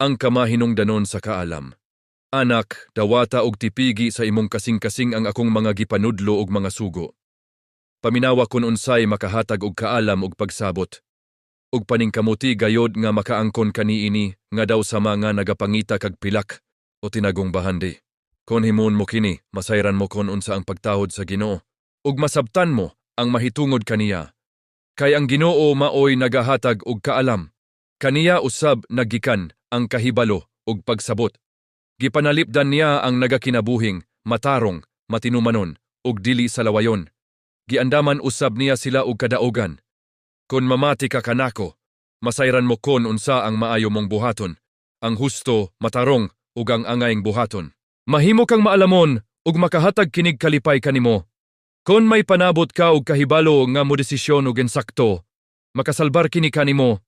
ang kamahinungdanon sa kaalam. Anak, dawata og tipigi sa imong kasing-kasing ang akong mga gipanudlo og mga sugo. Paminawa kun unsay makahatag og kaalam og pagsabot. Ug paningkamuti gayod nga makaangkon kaniini nga daw sa mga nagapangita kag pilak o tinagong bahandi. Kon himon mo kini, masayran mo kon unsa ang pagtahod sa Ginoo ug masabtan mo ang mahitungod kaniya. Kay ang Ginoo maoy nagahatag og kaalam. Kaniya usab naggikan ang kahibalo ug pagsabot. Gipanalipdan niya ang nagakinabuhing, matarong, matinumanon ug dili sa lawayon. Giandaman usab niya sila og kadaogan. Kun mamati ka kanako, masayran mo kon unsa ang maayo mong buhaton, ang husto, matarong ug ang angayng buhaton. Mahimo kang maalamon ug makahatag kinig kalipay kanimo. Kon may panabot ka og kahibalo nga modesisyon ug ensakto, makasalbar kini kanimo.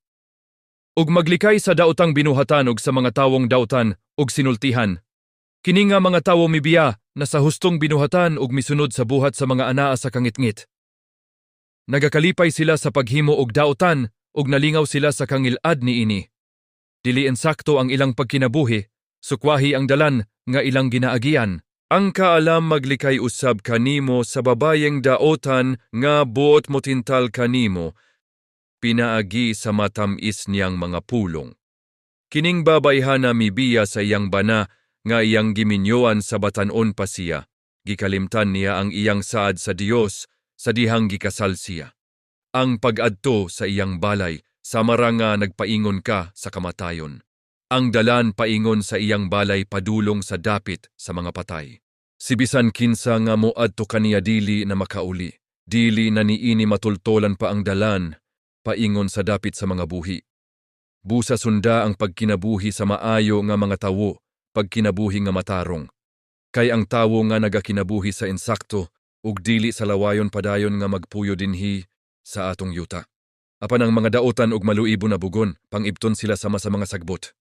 Ug maglikay sa daotang binuhatan ug sa mga tawong dautan ug sinultihan. Kini nga mga tawo mibiya na sa hustong binuhatan ug misunod sa buhat sa mga anaa sa kangitngit. Nagakalipay sila sa paghimo og dautan ug nalingaw sila sa kangilad niini. Dili ensakto ang ilang pagkinabuhi, sukwahi ang dalan nga ilang ginaagian. Ang kaalam maglikay usab kanimo sa babayeng daotan nga buot mo tintal kanimo, pinaagi sa matamis niyang mga pulong. Kining babayhana mibiya sa iyang bana nga iyang giminyoan sa batanon pa siya. Gikalimtan niya ang iyang saad sa Dios sa dihang gikasal siya. Ang pag-adto sa iyang balay, samara nga nagpaingon ka sa kamatayon. Ang dalan paingon sa iyang balay padulong sa dapit sa mga patay. Sibisan kinsa nga moadto kaniya dili na makauli. Dili na niini matultolan pa ang dalan, paingon sa dapit sa mga buhi. Busa sunda ang pagkinabuhi sa maayo nga mga tawo, pagkinabuhi nga matarong. Kay ang tawo nga nagakinabuhi sa insakto, ug dili sa lawayon padayon nga magpuyo dinhi sa atong yuta. Apan ang mga daotan ug maluibo na bugon, pangibton sila sama sa mga sagbot.